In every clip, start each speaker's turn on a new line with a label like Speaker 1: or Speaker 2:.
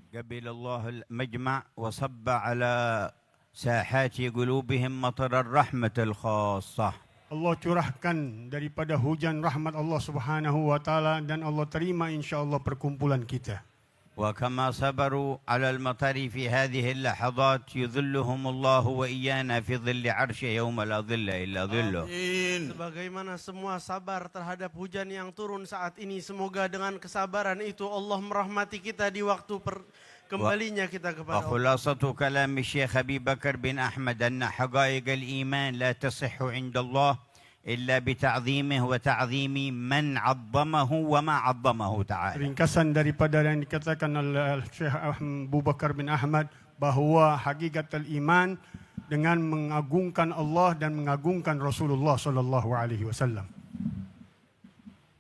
Speaker 1: قبل الله المجمع وصب على ساحات قلوبهم مطر الرحمة الخاصة.
Speaker 2: Allah curahkan daripada hujan rahmat Allah Subhanahu wa taala dan Allah terima insyaallah perkumpulan kita.
Speaker 1: وكما صبروا على المطر في هذه اللحظات يظلهم الله وإيانا في ظل عرشه يوم لا ظل إلا ظله.
Speaker 3: Sebagaimana semua sabar terhadap hujan yang turun saat ini, semoga dengan kesabaran itu Allah merahmati kita di waktu kembalinya kita kepada Allah.
Speaker 1: وخلاصة كلام الشيخ أبي بكر بن أحمد أن حقائق الإيمان لا تصح عند الله إلا بتعظيمه وتعظيم من عظمه وما عظمه تعالى.
Speaker 2: Ringkasan daripada yang dikatakan oleh Syekh Abu Bakar bin Ahmad bahawa hakikat iman dengan mengagungkan Allah dan mengagungkan Rasulullah sallallahu alaihi wasallam.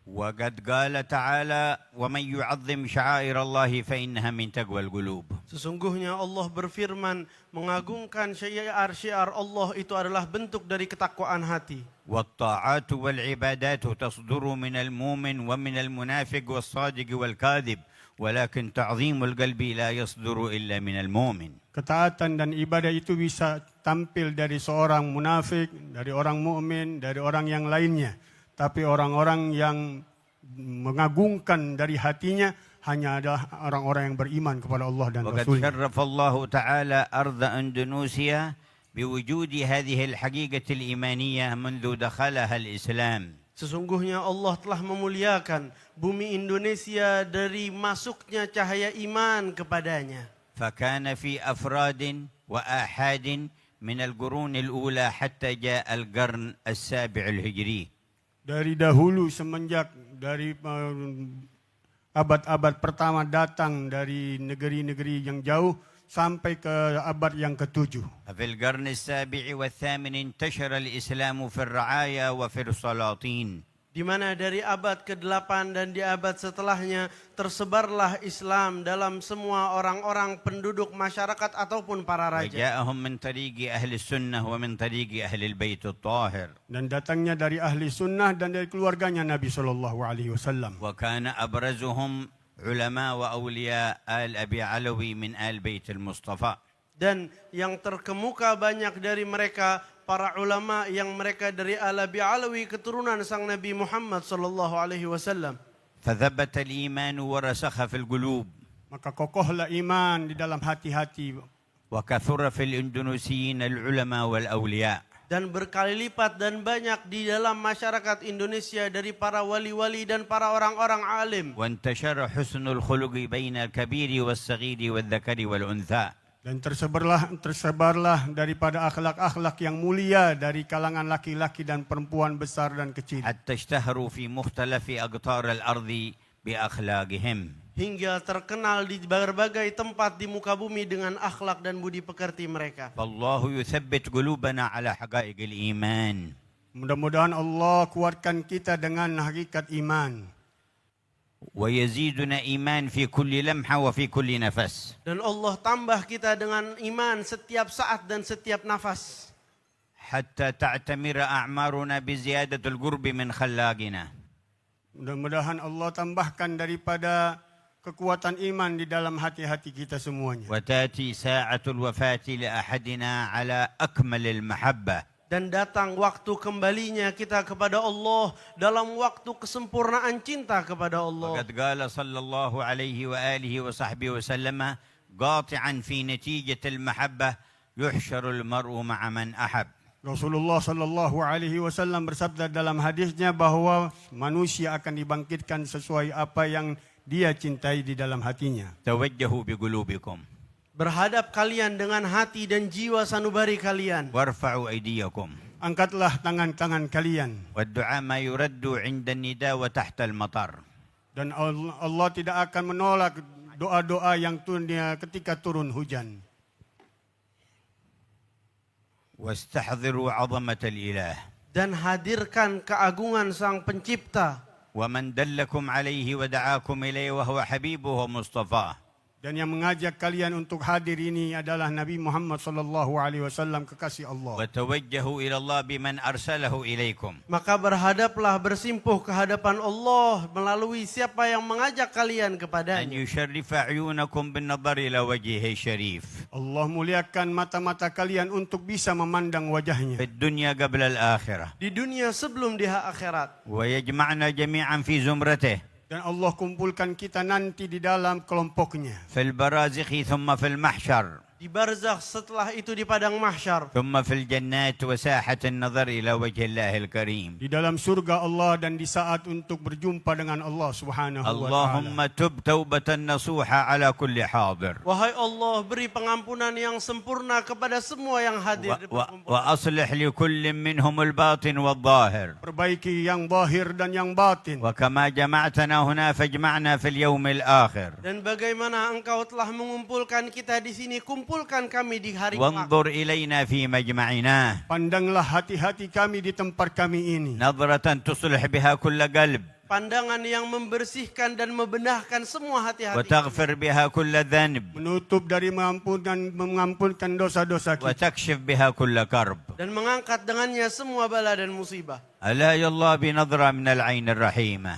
Speaker 1: وقد قال تعالى ومن يعظم شعائر الله فإنها من تقوى القلوب.
Speaker 3: Sesungguhnya Allah berfirman, mengagungkan syiar-syiar Allah itu adalah bentuk dari ketakwaan hati.
Speaker 1: والطاعات والعبادات تصدر من المؤمن ومن المنافق والصادق والكاذب ولكن تعظيم القلب لا يصدر إلا من المؤمن.
Speaker 2: Ketaatan dan ibadah itu bisa tampil dari seorang munafik, dari orang mukmin, dari orang yang lainnya. Tapi orang-orang yang mengagungkan dari hatinya hanya adalah orang-orang yang beriman kepada Allah dan
Speaker 1: وقد
Speaker 2: Rasulnya.
Speaker 1: شرف الله تعالى أرض أندونيسيا بوجود هذه الحقيقة الإيمانية منذ دخلها الإسلام.
Speaker 3: Sesungguhnya Allah telah memuliakan bumi Indonesia dari masuknya cahaya iman kepadanya.
Speaker 1: فكان في أفراد وآحاد من القرون الأولى حتى جاء القرن السابع الهجري.
Speaker 2: Dari dahulu semenjak dari abad-abad pertama datang dari negeri-negeri yang jauh sampai ke abad yang ke-7.
Speaker 1: في القرن السابع والثامن انتشر الإسلام في الرعايا وفي السلاطين.
Speaker 3: Di mana dari abad ke-8 dan di abad setelahnya tersebarlah Islam dalam semua orang-orang penduduk masyarakat ataupun para raja.
Speaker 1: وجاءهم من طريق أهل السنة ومن طريق أهل البيت الطاهر.
Speaker 2: Dan datangnya dari ahli sunnah dan dari keluarganya Nabi sallallahu alaihi wasallam.
Speaker 1: وكان أبرزهم علماء وأولياء آل أبي علوي من آل بيت المصطفى.
Speaker 3: Dan yang terkemuka banyak dari mereka para ulama yang mereka dari Al-Abi Alawi keturunan sang Nabi Muhammad sallallahu alaihi wasallam.
Speaker 1: فثبت الإيمان ورسخ في القلوب.
Speaker 2: Maka kokohlah iman di dalam hati-hati.
Speaker 1: وكثر في الإندونيسيين العلماء والأولياء.
Speaker 3: Dan berkali lipat dan banyak di dalam masyarakat Indonesia dari para wali-wali dan para orang-orang alim.
Speaker 1: وانتشر حسن الخلق بين الكبير والصغير والذكر والأنثى.
Speaker 2: Dan tersebarlah daripada akhlak-akhlak yang mulia dari kalangan laki-laki dan perempuan besar dan kecil.
Speaker 1: حتى اشتهروا في مختلف أقطار الأرض بأخلاقهم.
Speaker 3: Hingga terkenal di berbagai tempat di muka bumi dengan akhlak dan budi pekerti mereka.
Speaker 1: فالله يثبت قلوبنا على حقائق الإيمان.
Speaker 2: Mudah-mudahan Allah kuatkan kita dengan hakikat iman.
Speaker 1: ويزيدنا إيمان في كل لمحة وفي كل نفس.
Speaker 3: Dan Allah tambah kita dengan iman setiap saat dan setiap nafas.
Speaker 1: حتى تعتمر أعمارنا بزيادة القرب من خلاقنا.
Speaker 2: Mudah-mudahan Allah tambahkan daripada kekuatan iman di dalam hati-hati kita semuanya.
Speaker 1: وتأتي ساعة الوفاة لأحدنا على أكمل المحبة.
Speaker 3: Dan datang waktu kembalinya kita kepada Allah dalam waktu kesempurnaan cinta kepada Allah.
Speaker 1: وقد قال صلى الله عليه وآله وصحبه وسلم قاطعا في نتيجة المحبة يحشر المرء مع من أحب.
Speaker 2: Rasulullah sallallahu alaihi wasallam bersabda dalam hadisnya bahwa manusia akan dibangkitkan sesuai apa yang dia cintai di dalam hatinya.
Speaker 1: توجهوا بقلوبكم.
Speaker 3: Berhadap kalian dengan hati dan jiwa sanubari kalian.
Speaker 1: وارفعوا أيديكم.
Speaker 2: Angkatlah tangan-tangan kalian.
Speaker 1: والدعاء ما يرد عند النداء وتحت المطر.
Speaker 2: Dan Allah tidak akan menolak doa-doa yang ketika turun hujan.
Speaker 1: واستحضروا عظمة الإله.
Speaker 3: Dan hadirkan keagungan sang pencipta.
Speaker 1: ومن دلكم عليه ودعاكم إليه وهو حبيبه ومصطفاه.
Speaker 2: Dan yang mengajak kalian untuk hadir ini adalah Nabi Muhammad sallallahu alaihi wasallam, kekasih Allah.
Speaker 1: وتوجهوا إلى الله بمن أرسله إليكم.
Speaker 3: Maka berhadaplah bersimpuh ke hadapan Allah melalui siapa yang mengajak kalian
Speaker 1: أن
Speaker 3: kepadanya.
Speaker 1: يشرف عيونكم بالنظر إلى وجهه الشريف
Speaker 2: Allah muliakan mata-mata kalian untuk bisa memandang wajahnya
Speaker 1: في الدنيا قبل الآخرة،
Speaker 3: Di dunia sebelum di akhirat.
Speaker 1: ويجمعنا جميعا في زمرته
Speaker 2: dan Allah kumpulkan kita nanti di dalam kelompoknya.
Speaker 1: في البرازخ ثم في المحشر
Speaker 3: Di barzakh, setelah itu di padang mahsyar.
Speaker 1: ثم في الجنات وساحة النظر إلى وجه الله الكريم.
Speaker 2: Di dalam surga Allah dan di saat untuk berjumpa dengan Allah Subhanahu wa
Speaker 1: اللهم
Speaker 2: taala.
Speaker 1: تب توبة نصوحة على كل حاضر
Speaker 3: Wahai Allah, beri pengampunan yang sempurna kepada semua yang hadir di perkumpulan.
Speaker 1: وأصلح لكل منهم الباطن والظاهر.
Speaker 2: Perbaiki yang zahir dan yang batin.
Speaker 1: وكما جمعتنا هنا فاجمعنا في اليوم الآخر.
Speaker 3: Dan bagaimana engkau telah mengumpulkan kita di sini, kumpulkan kami di hari kelak.
Speaker 1: وانظر إلينا في مجمعنا
Speaker 2: Pandanglah hati-hati kami di tempat kami ini.
Speaker 1: نظرة تصلح بها كل قلب
Speaker 3: Pandangan yang membersihkan dan membenahkan semua hati-hati.
Speaker 1: وتغفر بها كل ذنب
Speaker 2: Menutup dari mengampunkan dosa-dosa kita.
Speaker 1: وتكشف بها كل كرب.
Speaker 3: Dan mengangkat dengannya semua bala dan musibah.
Speaker 1: ألا يا الله بنظرة من العين الرحيمة.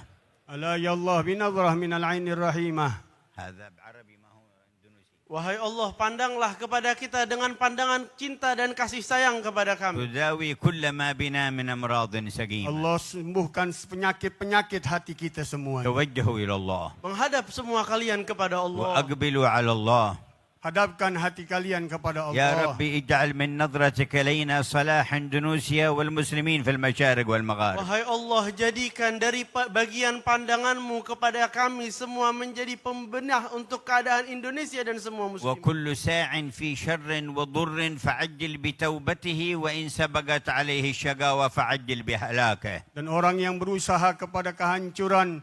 Speaker 2: Ala ya Allah binazrah minal ainir rahimah.
Speaker 1: هذا بعربي ما هو إندونيسي.
Speaker 3: Wahai Allah, pandanglah kepada kita dengan pandangan cinta dan kasih sayang kepada kami.
Speaker 1: تداوي كل ما بنا من أمراض سقيمة.
Speaker 2: Allah sembuhkan penyakit-penyakit hati kita semua.
Speaker 1: توجهوا إلى الله
Speaker 3: Menghadap semua kalian kepada Allah.
Speaker 1: وأقبلوا على الله.
Speaker 2: Hadapkan hati kalian kepada
Speaker 1: يا
Speaker 2: Allah.
Speaker 1: ربي اجعل من نظرتك إلينا صلاح إندونيسيا والمسلمين في المشارق والمغارب.
Speaker 3: Wahai Allah, jadikan dari bagian pandanganmu kepada kami semua menjadi pembenah untuk keadaan Indonesia dan semua muslim.
Speaker 1: وكل ساع في شر وضر فعجل بتوبته وإن سبقت عليه الشقاوة فعجل بهلاكه.
Speaker 2: Dan orang yang berusaha kepada kehancuran,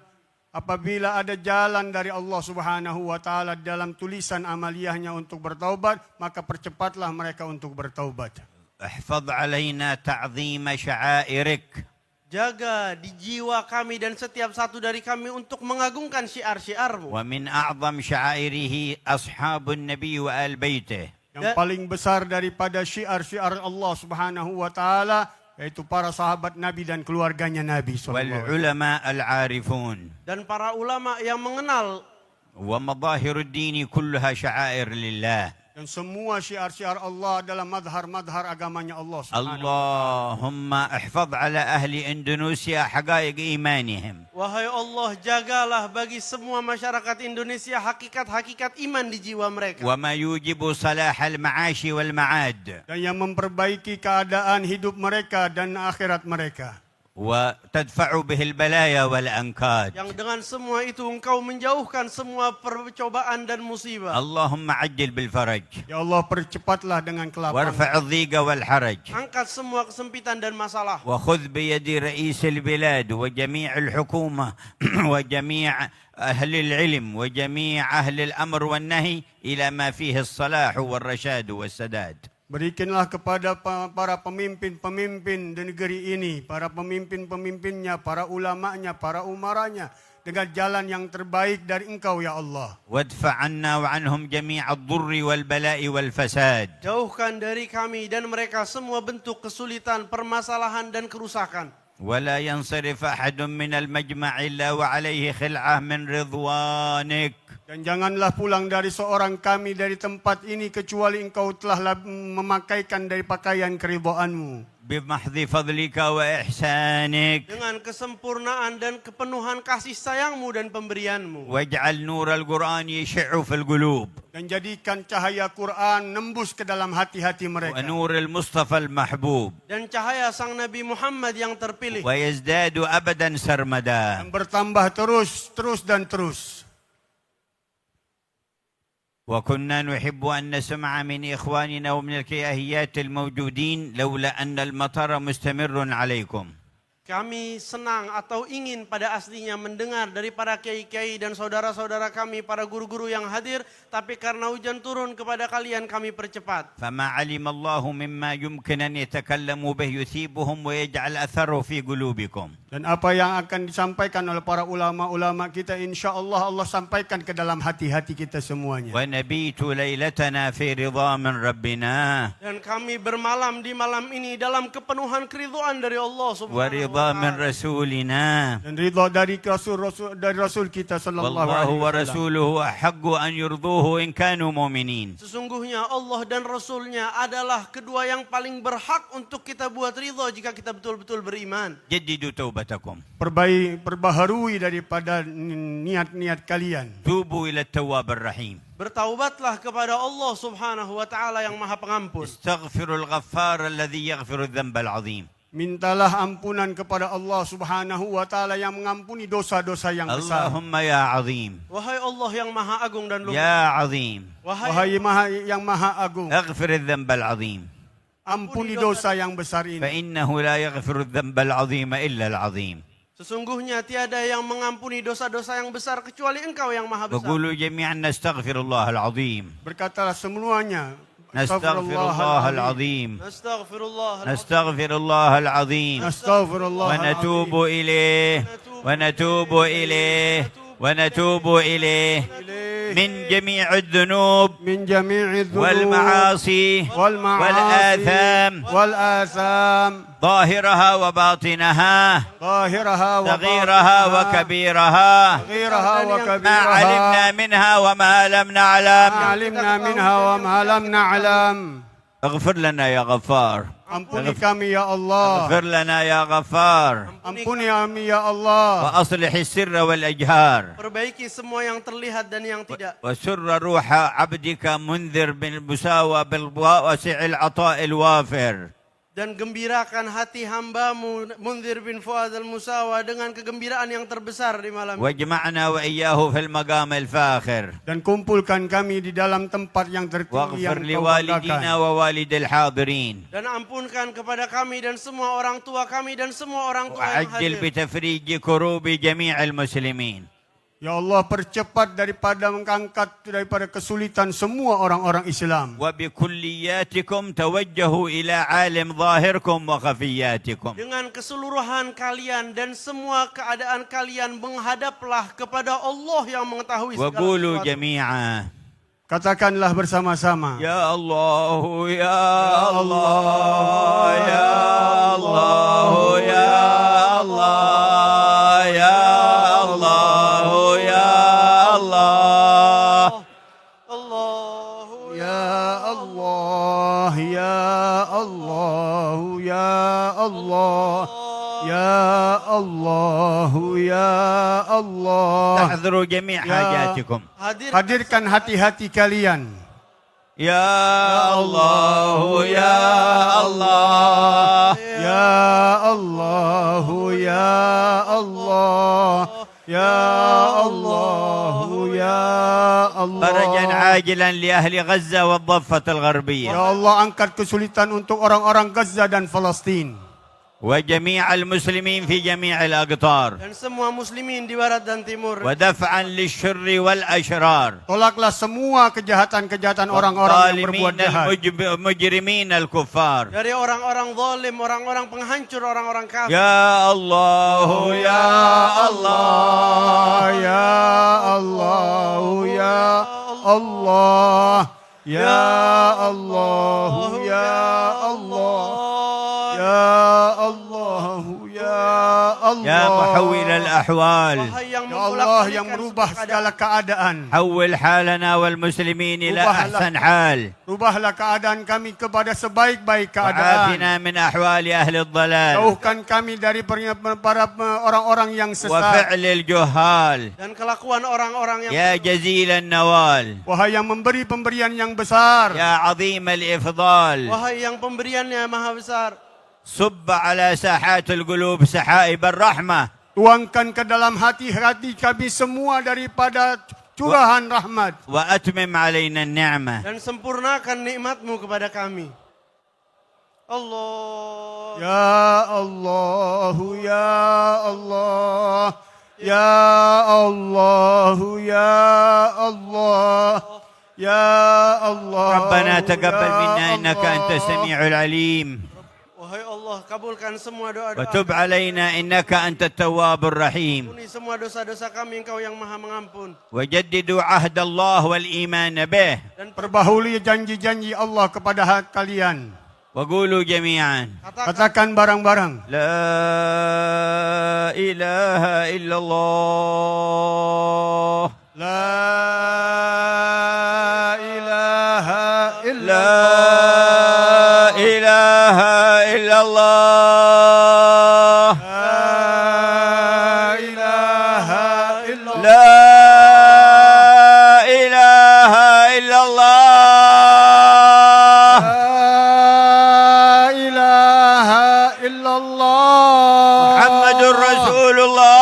Speaker 2: apabila ada jalan dari Allah Subhanahu wa taala dalam tulisan amaliyahnya untuk bertaubat, maka percepatlah mereka untuk bertaubat.
Speaker 1: احفظ علينا تعظيم شعائرك.
Speaker 3: Jaga di jiwa kami dan setiap satu dari kami untuk mengagungkan syiar-syiarmu.
Speaker 1: ومن أعظم شعائره أصحاب النبي وآل بيته.
Speaker 2: Yang paling besar daripada syiar-syiar Allah Subhanahu wa taala yaitu para sahabat Nabi dan keluarganya Nabi sallallahu alaihi wasallam.
Speaker 1: والعلماء العارفون.
Speaker 3: Dan para ulama yang mengenal.
Speaker 1: ومظاهر الدين كلها شعائر لله.
Speaker 2: Dan semua syiar-syiar Allah adalah madhar-madhar agamanya Allah Subhanahu.
Speaker 1: اللهم احفظ على أهل إندونيسيا حقائق إيمانهم.
Speaker 3: Wahai Allah, jagalah bagi semua masyarakat Indonesia hakikat-hakikat iman di jiwa mereka.
Speaker 1: وما يوجب صلاح المعاش والمعاد.
Speaker 2: Dan yang memperbaiki keadaan hidup mereka dan akhirat mereka.
Speaker 1: وتدفع به البلايا والأنكاد.
Speaker 3: Yang dengan semua itu engkau menjauhkan semua percobaan dan musibah.
Speaker 1: اللهم عجل بالفرج.
Speaker 2: Ya Allah, percepatlah dengan kelapangan.
Speaker 1: وارفع الضيق والحرج.
Speaker 3: Angkat semua kesempitan dan masalah.
Speaker 1: وخذ بيد رئيس البلاد وجميع الحكومة وجميع أهل العلم وجميع أهل الأمر والنهي إلى ما فيه الصلاح والرشاد والسداد.
Speaker 2: Berikanlah kepada para pemimpin-pemimpin di negeri ini, para pemimpin-pemimpinnya, para ulamanya, para umaranya, dengan jalan yang terbaik dari Engkau ya Allah.
Speaker 1: وادفع عنا وعنهم جميع الضر والبلاء والفساد.
Speaker 3: Jauhkan dari kami dan mereka semua bentuk kesulitan, permasalahan dan kerusakan.
Speaker 1: ولا ينصرف أحد من المجمع إلا وعليه خلعة من رضوانك.
Speaker 2: Dan janganlah pulang dari seorang kami dari tempat ini kecuali Engkau telah memakaikan dari pakaian keridhaan-Mu.
Speaker 1: بمحض فضلك وإحسانك.
Speaker 3: Dengan kesempurnaan dan kepenuhan kasih sayang-Mu dan pemberian-Mu.
Speaker 1: واجعل نور القرآن يشع في القلوب.
Speaker 2: Dan jadikan cahaya Quran nembus ke dalam hati-hati mereka.
Speaker 1: ونور المصطفى المحبوب.
Speaker 3: Dan cahaya Sang Nabi Muhammad yang terpilih.
Speaker 1: ويزداد أبدا سرمدا.
Speaker 2: Yang bertambah terus dan terus.
Speaker 1: وكنا نحب أن نسمع من إخواننا ومن الكياهيات الموجودين لولا أن المطر مستمر عليكم.
Speaker 3: Kami senang atau ingin pada aslinya mendengar dari para kiai-kiai dan saudara-saudara kami, para guru-guru yang hadir. Tapi karena hujan turun kepada kalian, kami percepat.
Speaker 1: فما علم الله مما يمكن أن يتكلموا به يثيبهم ويجعل أثره في قلوبكم.
Speaker 2: Dan apa yang akan disampaikan oleh para ulama-ulama kita, insya Allah Allah sampaikan ke dalam hati-hati kita semuanya.
Speaker 1: ونبيت ليلتنا في رضا من ربنا
Speaker 3: Dan kami bermalam di malam ini dalam kepenuhan keridhaan dari Allah Subhanahu wa
Speaker 1: ورضا من
Speaker 3: Ta'ala.
Speaker 1: رسولنا
Speaker 2: Dan ridha dari Rasul kita sallallahu
Speaker 1: والله
Speaker 2: alaihi wasallam.
Speaker 1: ورسوله أحق أن يرضوه إن كانوا مؤمنين.
Speaker 3: Sesungguhnya Allah dan Rasulnya adalah kedua yang paling berhak untuk kita buat ridha jika kita betul-betul beriman.
Speaker 1: جددوا توبتكم
Speaker 2: Perbaharui daripada niat-niat kalian.
Speaker 1: توبوا إلى التواب الرحيم.
Speaker 3: Bertaubatlah kepada Allah Subhanahu wa Ta'ala yang Maha Pengampun.
Speaker 1: استغفروا الغفار الذي يغفر الذنب العظيم.
Speaker 2: Mintalah ampunan kepada Allah Subhanahu wa Ta'ala yang mengampuni dosa-dosa yang besar.
Speaker 1: اللهم يا عظيم
Speaker 3: Wahai Allah yang Maha Agung dan Luhur.
Speaker 1: يا عظيم
Speaker 2: Wahai yang Maha Agung,
Speaker 1: اغفر الذنب العظيم
Speaker 2: ampuni dosa yang besar ini.
Speaker 1: فإنه لا يغفر الذنب العظيم إلا العظيم.
Speaker 3: Sesungguhnya tiada yang mengampuni dosa-dosa yang besar kecuali Engkau yang Maha Besar.
Speaker 1: وقولوا جميعا نستغفر الله العظيم.
Speaker 2: Berkatalah semuanya,
Speaker 1: نستغفر الله العظيم.
Speaker 3: Astaghfirullah.
Speaker 1: نستغفر الله العظيم
Speaker 2: Astagfirullah.
Speaker 1: ونتوب إليه ونتوب إليه ونتوب إليه من جميع الذنوب
Speaker 2: Min jami'i dhunub
Speaker 1: والمعاصي والآثام
Speaker 2: والآثام
Speaker 1: ظاهرها وباطنها
Speaker 2: ظاهرها
Speaker 1: صغيرها وكبيرها
Speaker 2: صغيرها
Speaker 1: ما
Speaker 2: وكبيرها
Speaker 1: علمنا منها وما لم نعلم.
Speaker 2: ما علمنا منها وما لم نعلم.
Speaker 1: اغفر لنا يا غفار.
Speaker 2: Ampuni kami ya Allah.
Speaker 1: اغفر لنا يا غفار.
Speaker 2: Ampuni kami ya Allah.
Speaker 1: وأصلح السر والأجهار.
Speaker 3: Perbaiki semua yang terlihat dan yang tidak.
Speaker 1: وسر روح عبدك منذر بالمساواة بالواسع العطاء الوافر.
Speaker 3: Dan gembirakan hati hambamu Munzir bin Fuad al-Musawa dengan kegembiraan yang terbesar di malam ini.
Speaker 1: واجمعنا وإياه في المقام الفاخر.
Speaker 2: Dan kumpulkan kami di dalam tempat yang tertinggi yang
Speaker 1: واغفر
Speaker 2: Kau
Speaker 1: لوالدينا
Speaker 2: banggakan.
Speaker 1: ووالد الحاضرين.
Speaker 3: Dan ampunkan kepada kami dan semua orang tua kami dan semua orang tua yang
Speaker 1: وعجل
Speaker 3: hadir.
Speaker 1: بتفريج كروب جميع المسلمين.
Speaker 2: Ya Allah, percepat daripada mengangkat daripada kesulitan semua orang-orang Islam.
Speaker 1: وبكلياتكم توجهوا إلى عالم ظاهركم وخفياتكم.
Speaker 3: Dengan keseluruhan kalian dan semua keadaan kalian menghadaplah kepada Allah yang mengetahui segala
Speaker 1: وقولوا
Speaker 3: sesuatu.
Speaker 1: جميعا
Speaker 2: Katakanlah bersama-sama.
Speaker 1: يا الله يا الله يا الله يا الله يا الله يا الله.
Speaker 3: Allahu
Speaker 2: Ya Allah, ya Allah, ya Allah, ya Allah, ya Allah.
Speaker 1: تحضروا جميع حاجاتكم.
Speaker 3: hadir
Speaker 2: Hadirkan hati-hati kalian.
Speaker 1: يا الله يا الله
Speaker 2: Ya Allah, ya Allah, ya Allah, ya
Speaker 1: فرجا
Speaker 2: Allah.
Speaker 1: عاجلا لأهل غزة والضفة الغربية
Speaker 2: Ya Allah, angkat kesulitan untuk orang-orang Gaza dan Palestin.
Speaker 1: وجميع المسلمين في جميع الأقطار
Speaker 3: dan semua muslimin di barat dan timur.
Speaker 1: ودفعا للشر والأشرار
Speaker 2: Tolaklah semua kejahatan-kejahatan orang-orang yang berbuat
Speaker 1: والظالمين
Speaker 2: jahat.
Speaker 1: المجرمين الكفار.
Speaker 3: Dari orang-orang zalim, orang-orang penghancur, orang-orang kafir.
Speaker 1: يا الله يا الله
Speaker 2: Ya Allah, ya Allah, ya Allah, ya Allah, ya Allah, ya Allah.
Speaker 1: يا محول الأحوال
Speaker 3: Wahai yang
Speaker 2: Ya Allah yang
Speaker 3: membolak-balikan
Speaker 2: merubah
Speaker 3: segala
Speaker 2: segala keadaan.
Speaker 1: حول حالنا والمسلمين إلى
Speaker 2: Ubahlah.
Speaker 1: أحسن حال
Speaker 2: Rubahlah keadaan kami kepada sebaik-baik keadaan.
Speaker 1: وعافنا من أحوال أهل الضلال
Speaker 2: Jauhkan kami dari para orang-orang yang sesat.
Speaker 1: وفعل الجهال.
Speaker 3: dan kelakuan orang-orang yang
Speaker 1: يا جزيل النوال
Speaker 2: Wahai yang memberi pemberian yang besar.
Speaker 1: يا عظيم الإفضال
Speaker 3: wahai yang pemberiannya maha besar.
Speaker 1: صب على ساحات القلوب سحائب الرحمة
Speaker 2: Tuangkan ke dalam hati-hati kami semua daripada curahan rahmat.
Speaker 1: وأتمم علينا النعمة
Speaker 3: Dan sempurnakan nikmatmu kepada kami. Allah.
Speaker 2: Ya Allah, ya Allah, ya Allah, ya Allah, ya Allah.
Speaker 1: ربنا تقبل
Speaker 2: ya
Speaker 1: منا إنك أنت
Speaker 2: Allah.
Speaker 1: السميع العليم
Speaker 3: Wahai Allah, kabulkan semua doa-doa.
Speaker 1: وتب علينا إنك أنت التواب الرحيم
Speaker 3: Ampuni semua dosa-dosa kami, Engkau yang Maha Mengampun.
Speaker 1: وجددوا عهد الله والإيمان به
Speaker 3: Dan
Speaker 2: Perbaharui janji-janji Allah kepada kalian.
Speaker 1: وقولوا جميعا
Speaker 2: Katakan barang-barang.
Speaker 1: لا إله إلا الله
Speaker 2: La ilaha illa
Speaker 1: لا إله إلا الله
Speaker 2: La ilaha illa
Speaker 1: لا إله إلا الله
Speaker 2: La ilaha illallah.
Speaker 1: محمد رسول الله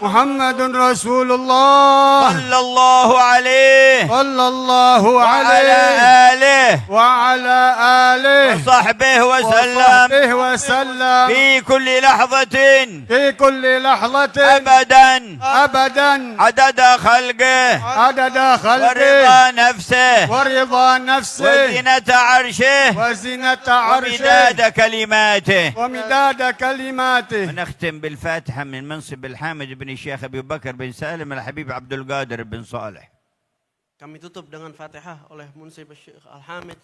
Speaker 2: Muhammadun Rasulullah
Speaker 1: صلى الله عليه
Speaker 2: sallallahu
Speaker 1: وعلى
Speaker 2: alaihi
Speaker 1: آله
Speaker 2: wa ala alihi
Speaker 1: وصحبه
Speaker 2: wa
Speaker 1: وسلم
Speaker 2: sahbihi wa sallam
Speaker 1: في كل لحظة
Speaker 2: fi kulli lahzatin
Speaker 1: أبدا
Speaker 2: abadan
Speaker 1: عدد خلقه
Speaker 2: adada khalqi
Speaker 1: ورضا نفسه
Speaker 2: wa ridha nafsi
Speaker 1: وزنة عرشه
Speaker 2: wa zinata
Speaker 1: ومداد
Speaker 2: arshi
Speaker 1: كلماته
Speaker 2: wa midada kalimati.
Speaker 1: ونختم بالفاتحة من منصب الحامد بن الشيخ أبي بكر بن سالم الحبيب عبد القادر بن صالح.
Speaker 3: kami tutup dengan Fatihah oleh Munsib Syekh Al-Hamid.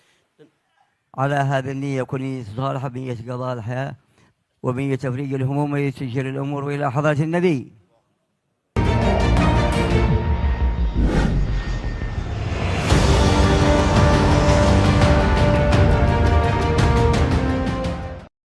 Speaker 4: على هذه النية كوني صالحة بنية قضاء الحياة وبنية تفريج الهموم ويسجل الأمور إلى حضرة النبي